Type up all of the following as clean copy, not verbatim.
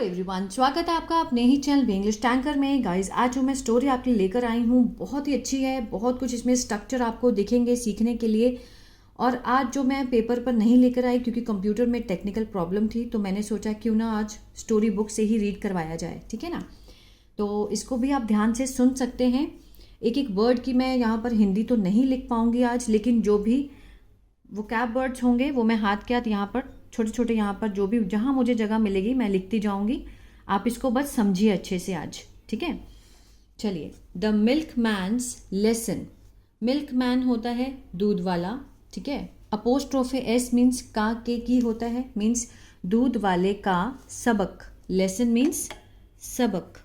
Everyone, स्वागत है आपका अपने ही चैनल इंग्लिश टैंकर में। गाइस, आज जो मैं स्टोरी आपके लिए लेकर आई हूँ बहुत ही अच्छी है। बहुत कुछ इसमें स्ट्रक्चर आपको दिखेंगे सीखने के लिए। और आज जो मैं पेपर पर नहीं लेकर आई क्योंकि कंप्यूटर में टेक्निकल प्रॉब्लम थी, तो मैंने सोचा क्यों ना आज स्टोरी बुक से ही रीड करवाया जाए। ठीक है ना। तो इसको भी आप ध्यान से सुन सकते हैं। एक एक वर्ड की मैं यहाँ पर हिंदी तो नहीं लिख पाऊँगी आज, लेकिन जो भी वो कैब वर्ड्स होंगे वो मैं हाथ के हाथ यहाँ पर छोटे छोटे यहाँ पर जो भी जहाँ मुझे जगह मिलेगी मैं लिखती जाऊँगी। आप इसको बस समझिए अच्छे से आज। ठीक है, चलिए। The milkman's lesson. Milkman होता है दूध वाला। ठीक है। अपोस्ट्रोफे एस मीन्स का के की होता है, मीन्स दूध वाले का सबक। लेसन मीन्स सबक।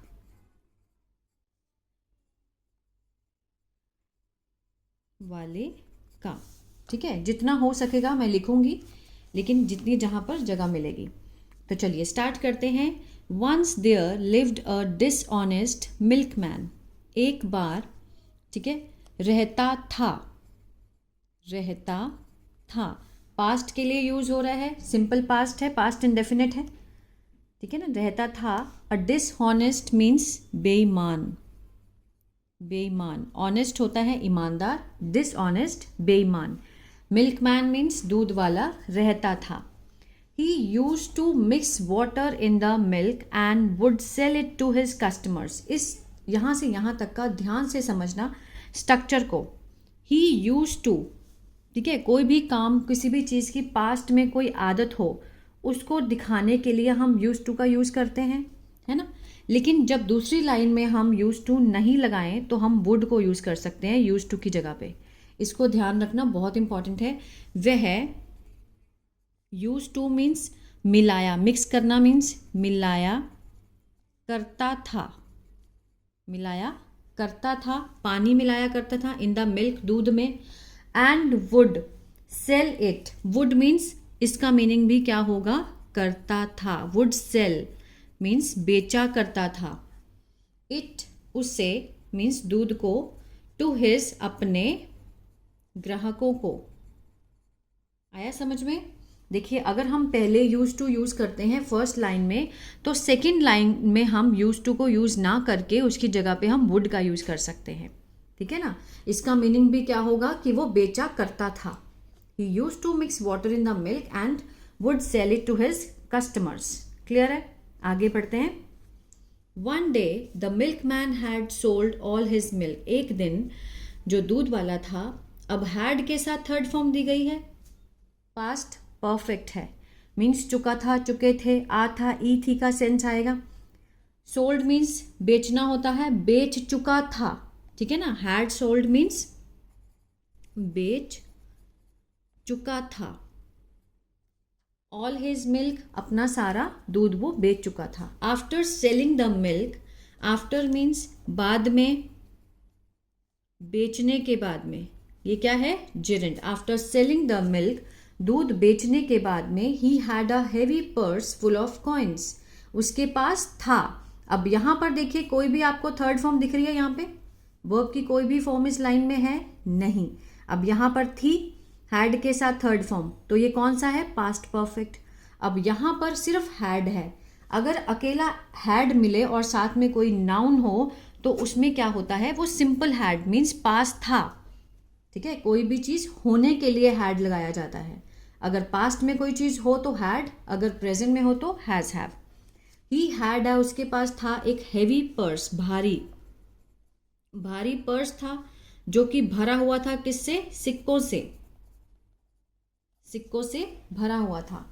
वाले का। ठीक है, जितना हो सकेगा मैं लिखूंगी, लेकिन जितनी जहाँ पर जगह मिलेगी। तो चलिए स्टार्ट करते हैं। Once there lived a dishonest milkman. एक बार, ठीक है, रहता था। रहता था पास्ट के लिए यूज हो रहा है, सिंपल पास्ट है, पास्ट इंडेफिनिट है। ठीक है ना। रहता था। अ डिसऑनेस्ट मीन्स बेईमान। बेईमान। ऑनेस्ट होता है ईमानदार, डिसऑनेस्ट बेईमान। मिल्कमैन मीन्स दूध वाला। रहता था। He used to mix water in the milk and would sell it to his customers. इस यहाँ से यहाँ तक का ध्यान से समझना स्ट्रक्चर को। ही यूज टू, ठीक है, कोई भी काम, किसी भी चीज़ की पास्ट में कोई आदत हो उसको दिखाने के लिए हम यूज टू का यूज़ करते हैं, है ना। लेकिन जब दूसरी लाइन में हम यूज टू नहीं लगाएं तो हम वुड को यूज़ कर सकते हैं यूज टू की जगह पे। इसको ध्यान रखना, बहुत इंपॉर्टेंट है। वह यूज टू मीन्स मिलाया, मिक्स करना मीन्स मिलाया करता था। मिलाया करता था, पानी मिलाया करता था इन द मिल्क, दूध में। And would sell it. Would means इसका मीनिंग भी क्या होगा, करता था। वुड सेल मीन्स बेचा करता था। इट उसे मीन्स दूध को, टू हिज अपने ग्राहकों को। आया समझ में। देखिए, अगर हम पहले यूज टू यूज़ करते हैं फर्स्ट लाइन में, तो सेकंड लाइन में हम यूज टू को यूज़ ना करके उसकी जगह पे हम वुड का यूज़ कर सकते हैं। ठीक है ना। इसका मीनिंग भी क्या होगा कि वो बेचा करता था। He used to mix water in the milk and would sell it to his customers. Clear है। आगे बढ़ते हैं। One day the milkman had sold all his milk. एक दिन जो दूध वाला था, अब हैड के साथ थर्ड फॉर्म दी गई है, पास्ट परफेक्ट है, मीन्स चुका था, चुके थे, आ था, ई थी का सेंस आएगा। सोल्ड मीन्स बेचना होता है, बेच चुका था। ठीक है ना। हैड सोल्ड मीन्स बेच चुका था। ऑल हिज मिल्क, अपना सारा दूध वो बेच चुका था। After selling the milk, after means बाद में, बेचने के बाद में। ये क्या है, Geraint. After selling the milk, दूध बेचने के बाद में, he had a heavy purse full of coins. उसके पास था। अब यहाँ पर देखिए, कोई भी आपको थर्ड फॉर्म दिख रही है यहाँ पे, वर्ब की कोई भी फॉर्म इस लाइन में है नहीं। अब यहाँ पर थी, हैड के साथ थर्ड फॉर्म, तो ये कौन सा है, पास्ट परफेक्ट। अब यहाँ पर सिर्फ हैड है। अगर अकेला हैड मिले और साथ में कोई नाउन हो तो उसमें क्या होता है, वो सिंपल हैड मीन्स पास था। ठीक है। कोई भी चीज़ होने के लिए हैड लगाया जाता है। अगर पास्ट में कोई चीज़ हो तो हैड, अगर प्रेजेंट में हो तो हैज़ हैव। ही हैड है, उसके पास था एक हेवी पर्स, भारी भारी पर्स था, जो कि भरा हुआ था किससे, सिक्कों से। सिक्कों से भरा हुआ था।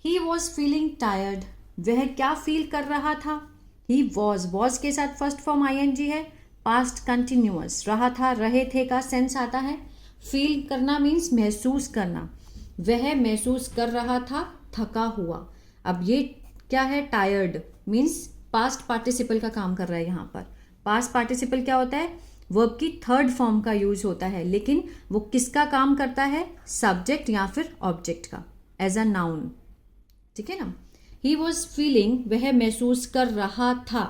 He was feeling tired. वह क्या फील कर रहा था, ही वॉज के साथ फर्स्ट फॉर्म ING है, पास्ट कंटिन्यूअस। रहा था, रहे थे का सेंस आता है। फील करना मीन्स महसूस करना। वह महसूस कर रहा था थका हुआ। अब ये क्या है, टायर्ड मीन्स पास्ट पार्टिसिपल का काम कर रहा है यहाँ पर। पास्ट पार्टिसिपल क्या होता है, वर्ब की थर्ड फॉर्म का यूज होता है, लेकिन वो किसका काम करता है, सब्जेक्ट या फिर ऑब्जेक्ट का, एज अ नाउन। ठीक है ना। ही वॉज फीलिंग, वह महसूस कर रहा था।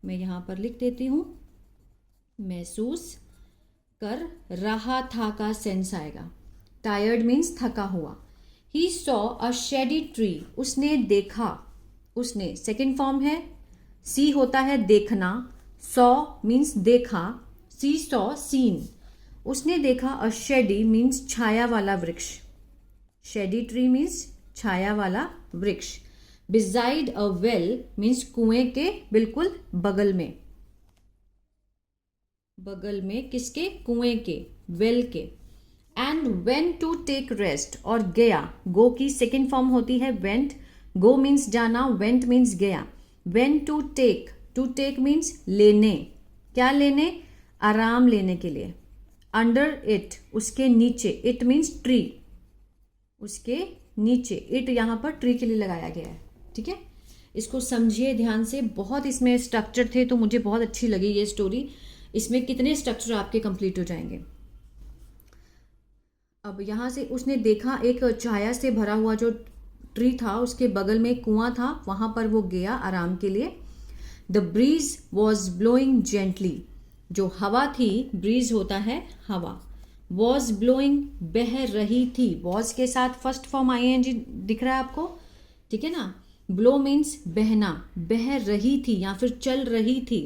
मैं यहाँ पर लिख देती हूँ, महसूस कर रहा था का सेंस आएगा। टायर्ड मीन्स थका हुआ। He saw a shady tree, उसने देखा, उसने, सेकंड फॉर्म है सी होता है देखना, सॉ मीन्स देखा, सी सॉ सीन, उसने देखा। अ शेडी मीन्स छाया वाला वृक्ष, शेडी ट्री मीन्स छाया वाला वृक्ष। बिसाइड अ वेल मीन्स कुएं के बिल्कुल बगल में, बगल में किसके, कुएं के, वेल के। And went to take rest, और गया, गो की सेकेंड फॉर्म होती है वेंट, गो मीन्स जाना, वेंट मीन्स गया। वेन टू टेक मीन्स लेने, क्या लेने, आराम लेने के लिए। अंडर इट, उसके नीचे, इट मीन्स ट्री, उसके नीचे, इट यहाँ पर ट्री के लिए लगाया गया है, ठीक है। इसको समझिए ध्यान से, बहुत इसमें स्ट्रक्चर थे तो मुझे बहुत अच्छी लगी ये स्टोरी। इसमें कितने स्ट्रक्चर आपके कंप्लीट हो जाएंगे। अब यहाँ से उसने देखा एक छाया से भरा हुआ जो ट्री था, उसके बगल में कुआं था, वहां पर वो गया आराम के लिए। The breeze was blowing gently, जो हवा थी, ब्रीज होता है हवा, वॉज ब्लोइंग बह रही थी, वॉज के साथ फर्स्ट फॉर्म आईएनजी दिख रहा है आपको, ठीक है ना। ब्लो मीन्स बहना, बह रही थी या फिर चल रही थी,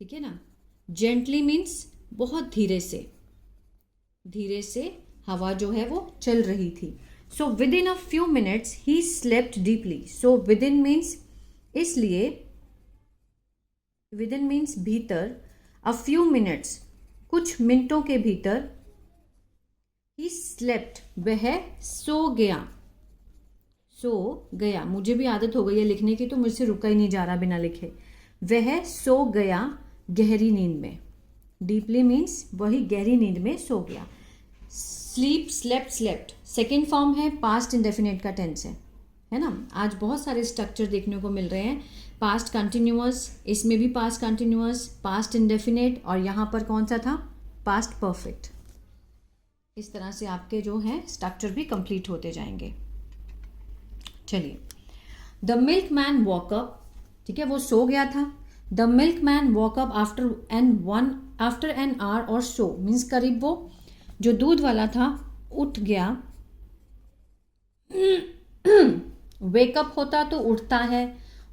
ठीक है ना। जेंटली मीन्स बहुत धीरे से, धीरे से हवा जो है वो चल रही थी। So with in a few minutes he slept deeply, so with in means इसलिए, विद इन मीन्स भीतर, अ फ्यू मिनट्स कुछ मिनटों के भीतर, ही स्लेप्ट वह सो गया, सो गया। मुझे भी आदत हो गई है लिखने की तो मुझसे रुका ही नहीं जा रहा बिना लिखे। वह सो गया गहरी नींद में, डीपली मीन्स वही गहरी नींद में सो गया। Sleep, slept, slept second form है, पास्ट इंडेफिनिट का टेंस है ना। आज बहुत सारे स्ट्रक्चर देखने को मिल रहे हैं, पास्ट कंटिन्यूअस, इसमें भी पास्ट कंटिन्यूअस, पास्ट इंडेफिनिट, और यहाँ पर कौन सा था, पास्ट परफेक्ट। इस तरह से आपके जो है स्ट्रक्चर भी कंप्लीट होते जाएंगे। चलिए, the milk man walk up, ठीक है, वो सो गया था। The milk man walk up after an hour और सो मीन्स करीब वो जो दूध वाला था उठ गया। वेकअप होता तो उठता है,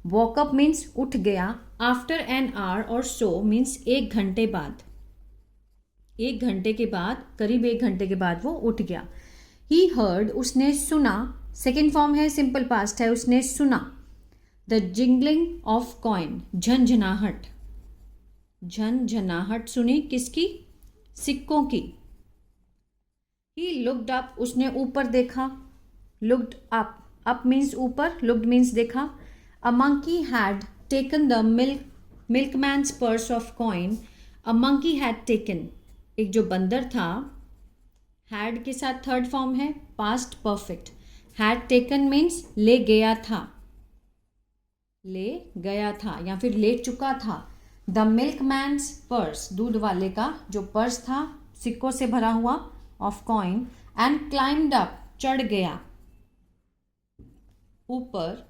वॉकअप मीन्स उठ गया। आफ्टर एन आवर और सो मीन्स एक घंटे बाद, एक घंटे के बाद, करीब एक घंटे के बाद वो उठ गया। ही हर्ड, उसने सुना, सेकेंड फॉर्म है, सिंपल पास्ट है, उसने सुना। द जिंगलिंग ऑफ कॉइन, झनझनाहट, झनझनाहट सुनी, किसकी, सिक्कों की। ही लुक्ड अप, उसने ऊपर देखा, लुक्ड अप, अप मीन्स ऊपर, लुक्ड मीन्स देखा। A monkey had taken the milkman's purse of coin, a monkey had taken, एक जो बंदर था, हैड के साथ थर्ड फॉर्म है, past perfect. Had taken means ले गया था, ले गया था या फिर ले चुका था। द मिल्कमैन्स पर्स, दूध वाले का जो पर्स था सिक्कों से भरा हुआ, of coin, and climbed up, चढ़ गया ऊपर,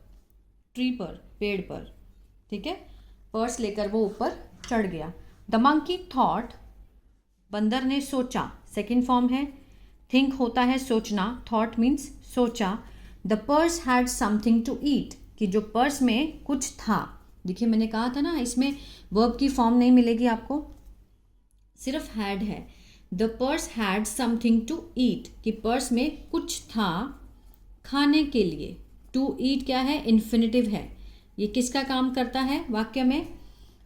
ट्री पर, पेड़ पर, ठीक है, पर्स लेकर वो ऊपर चढ़ गया। द मंकी थॉट, बंदर ने सोचा, सेकेंड फॉर्म है, थिंक होता है सोचना, थॉट मीन्स सोचा। The purse had something to eat, कि जो पर्स में कुछ था। देखिए मैंने कहा था ना इसमें वर्ब की फॉर्म नहीं मिलेगी आपको, सिर्फ हैड है। The purse had something to eat, कि पर्स में कुछ था खाने के लिए। टू ईट क्या है, इन्फिनिटिव है। ये किसका काम करता है वाक्य में,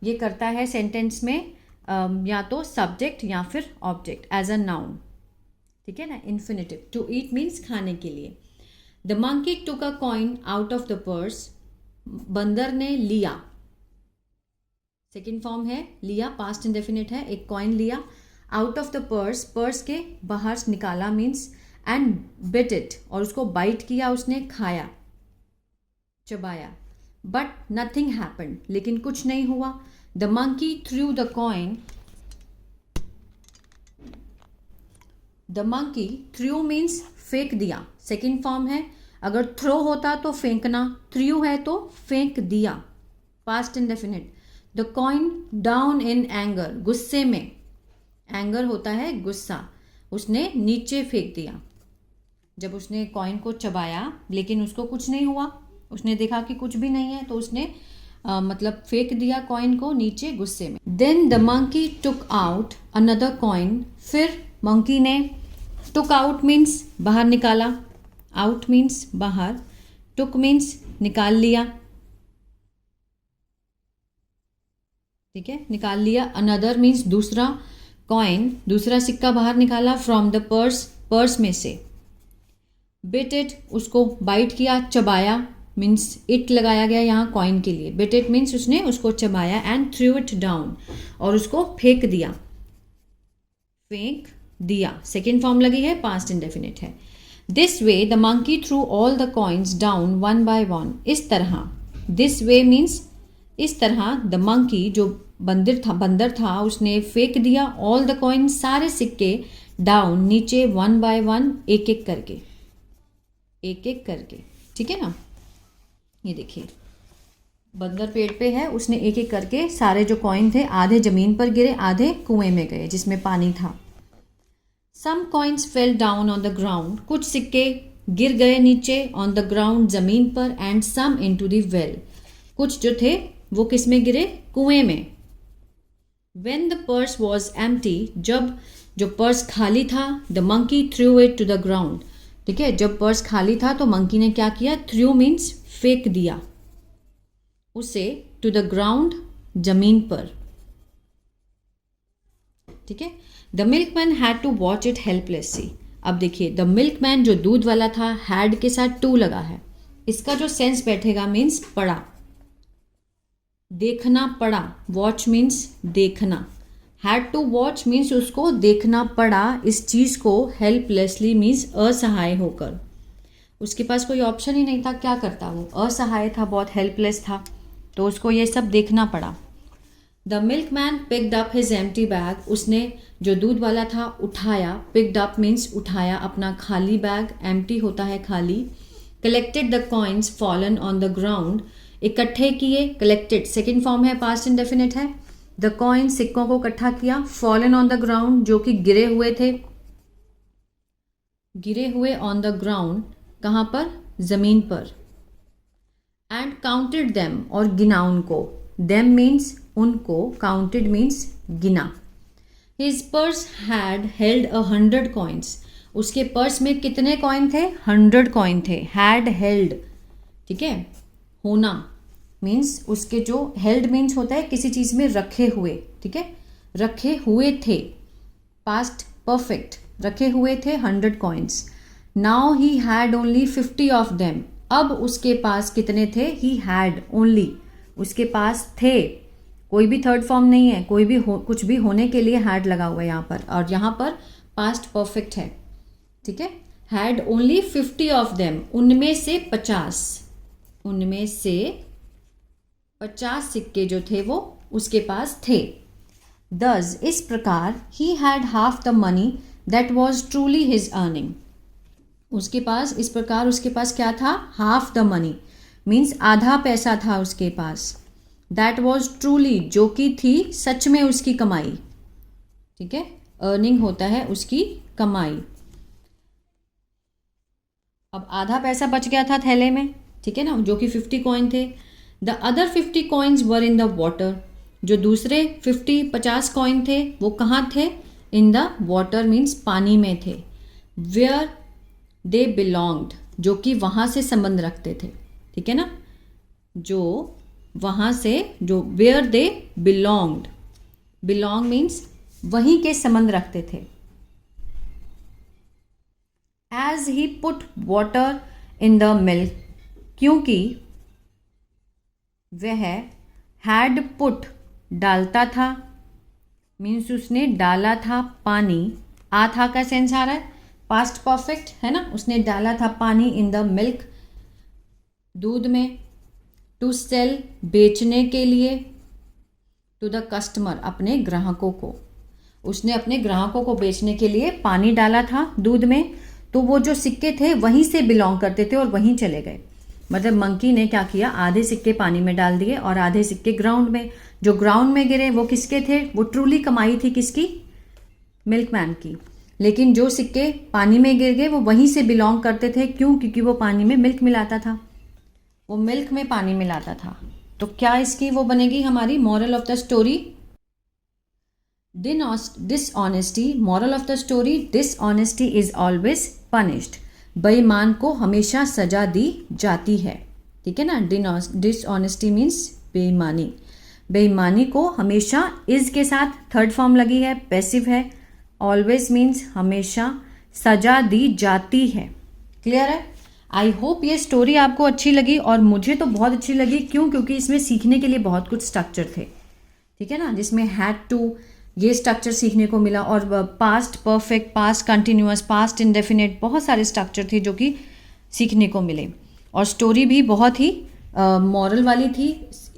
ये करता है सेंटेंस में या तो सब्जेक्ट या फिर ऑब्जेक्ट, एज अ नाउन, ठीक है ना, इन्फिनिटिव। टू ईट मीन्स खाने के लिए। The monkey took a coin out of the purse, बंदर ने लिया, सेकेंड फॉर्म है, लिया, पास्ट इंडेफिनिट है, एक कॉइन लिया, out of the purse, purse के बाहर निकाला मीन्स, एंड बिट इट, और उसको बाइट किया, उसने खाया, चबाया। बट नथिंग हैपेंड, लेकिन कुछ नहीं हुआ। The monkey through the coin, the monkey through means फेंक दिया, सेकेंड फॉर्म है। अगर थ्रो होता तो फेंकना, थ्रू है तो फेंक दिया, past indefinite. The coin down in anger, गुस्से में, एंगर होता है गुस्सा, उसने नीचे फेंक दिया। जब उसने कॉइन को चबाया लेकिन उसको कुछ नहीं हुआ, उसने देखा कि कुछ भी नहीं है तो उसने मतलब फेंक दिया कॉइन को नीचे गुस्से में। Then the monkey took out another coin, फिर मंकी ने, टुक आउट मीन्स बाहर निकाला, आउट मीन्स बाहर, टुक मीन्स निकाल लिया, ठीक है, निकाल लिया। अनदर मीन्स दूसरा कॉइन, दूसरा सिक्का बाहर निकाला फ्रॉम द पर्स, पर्स में से। बिट इट, उसको बाइट किया, चबाया, मीन्स इट लगाया गया यहाँ कॉइन के लिए। बिट इट मीन्स उसने उसको चबाया। एंड थ्रू इट डाउन, और उसको फेंक दिया, फेंक दिया, सेकेंड फॉर्म लगी है, पास्ट इंडेफिनिट है। This way the monkey through all the coins down one by one, इस तरह, दिस वे मीन्स इस तरह, द मंकी जो बंदर था उसने फेंक दिया, ऑल द कॉइन सारे सिक्के, डाउन नीचे, वन बाय वन एक एक करके, एक एक करके, ठीक है ना। ये देखिए बंदर पेड़ पे है, उसने एक एक करके सारे जो कॉइन थे आधे जमीन पर गिरे, आधे कुएं में गए जिसमें पानी था। Some coins fell down on the ground, कुछ सिक्के गिर गए नीचे, ऑन द ग्राउंड जमीन पर, and some into the well, कुछ जो थे वो किस में गिरे, कुएं में। When the purse was empty, जब जो पर्स खाली था, the monkey threw it to the ground, ठीक है, जब पर्स खाली था तो मंकी ने क्या किया, थ्रू मीन्स फेंक दिया उसे, टू द ग्राउंड जमीन पर, ठीक है। The milkman had to watch it helplessly, अब देखिए द मिल्कमैन जो दूध वाला था, हैड के साथ टू लगा है, इसका जो सेंस बैठेगा मीन्स पड़ा, देखना पड़ा, वॉच मीन्स देखना, हैड टू वॉच मीन्स उसको देखना पड़ा इस चीज़ को, हेल्पलेसली मीन्स असहाय होकर, उसके पास कोई ऑप्शन ही नहीं था, क्या करता, वो असहाय था, बहुत हेल्पलेस था, तो उसको ये सब देखना पड़ा। The milkman picked up his empty bag, उसने जो दूध वाला था उठाया, पिक्ड अप मीन्स उठाया अपना खाली बैग, एम्प्टी होता है खाली। Collected the coins fallen on the ground, इकट्ठे किए, कलेक्टेड सेकेंड फॉर्म है, पास्ट इंडेफिनिट है। द कॉइन सिक्कों को इकट्ठा किया, फॉलन ऑन द ग्राउंड जो कि गिरे हुए थे, गिरे हुए ऑन द ग्राउंड, कहाँ पर, जमीन पर। एंड काउंटेड देम, और गिना उनको, देम मीन्स उनको, काउंटेड मीन्स गिना। His purse had held 100 coins, उसके पर्स में कितने कॉइन थे, 100 कॉइन थे, हैड हेल्ड, ठीक है, होना मीन्स उसके जो, हेल्ड मीन्स होता है किसी चीज़ में रखे हुए, ठीक है, रखे हुए थे, पास्ट परफेक्ट, रखे हुए थे 100 coins. Now he had only 50 of them, अब उसके पास कितने थे, ही हैड ओनली, उसके पास थे, कोई भी थर्ड फॉर्म नहीं है, कोई भी कुछ भी होने के लिए हैड लगा हुआ है यहाँ पर, और यहाँ पर पास्ट परफेक्ट है, ठीक है। हैड ओनली 50 ऑफ देम, उनमें से 50, उनमें से 50 सिक्के जो थे वो उसके पास थे। दस, इस प्रकार, he had half the money that was truly his earning, उसके पास, इस प्रकार उसके पास क्या था, हाफ द मनी मीन्स आधा पैसा था उसके पास, दैट वॉज ट्रूली जो कि थी सच में उसकी कमाई, ठीक है, अर्निंग होता है उसकी कमाई। अब आधा पैसा बच गया था थैले में, ठीक है ना, जो कि 50 कॉइन थे। The other 50 coins were in the water, जो दूसरे 50 कॉइन थे वो कहाँ थे, इन द वाटर मीन्स पानी में थे। वेयर दे बिलोंग्ड, जो कि वहाँ से संबंध रखते थे, ठीक है ना, जो वहाँ से, जो where they belonged, belong means वहीं के संबंध रखते थे। As he put water in the milk, क्योंकि वह, हैड पुट डालता था, मीन्स उसने डाला था पानी, आ था का सेंस आ रहा है, पास्ट परफेक्ट है ना, उसने डाला था पानी, इन द मिल्क दूध में, टू सेल बेचने के लिए, टू द कस्टमर अपने ग्राहकों को, उसने अपने ग्राहकों को बेचने के लिए पानी डाला था दूध में, तो वो जो सिक्के थे वहीं से बिलोंग करते थे और वहीं चले गए। मतलब मंकी ने क्या किया, आधे सिक्के पानी में डाल दिए और आधे सिक्के ग्राउंड में, जो ग्राउंड में गिरे वो किसके थे, वो ट्रूली कमाई थी किसकी, मिल्कमैन की, लेकिन जो सिक्के पानी में गिर गए वो वहीं से बिलोंग करते थे, क्यों, क्योंकि वो पानी में मिल्क मिलाता था, वो मिल्क में पानी मिलाता था। तो क्या इसकी वो बनेगी हमारी moral of the story? Dishonesty, moral of the story, dishonesty is always punished. बेईमान को हमेशा सजा दी जाती है। ठीक है ना, डिसऑनेस्टी मीन्स बेईमानी। बेईमानी को हमेशा, इज के साथ थर्ड फॉर्म लगी है, पैसिव है। ऑलवेज मीन्स हमेशा, सजा दी जाती है। क्लियर है? आई होप ये स्टोरी आपको अच्छी लगी, और मुझे तो बहुत अच्छी लगी। क्यों? क्योंकि इसमें सीखने के लिए बहुत कुछ स्ट्रक्चर थे। ठीक है ना, जिसमें हैड टू, ये स्ट्रक्चर सीखने को मिला, और past perfect, past continuous, past indefinite, बहुत सारे स्ट्रक्चर थे जो कि सीखने को मिले। और स्टोरी भी बहुत ही मॉरल वाली थी।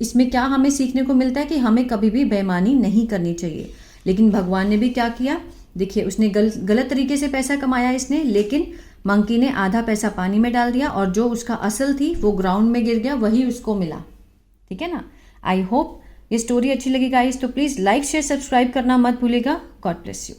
इसमें क्या हमें सीखने को मिलता है कि हमें कभी भी बेईमानी नहीं करनी चाहिए। लेकिन भगवान ने भी क्या किया, देखिए, उसने गलत तरीके से पैसा कमाया इसने, लेकिन मंकी ने आधा पैसा पानी में डाल दिया, और जो उसका असल थी वो ग्राउंड में गिर गया, वही उसको मिला। ठीक है ना। आई होप ये स्टोरी अच्छी लगी गाइस, तो प्लीज़ लाइक शेयर सब्सक्राइब करना मत भूलिएगा। God bless you.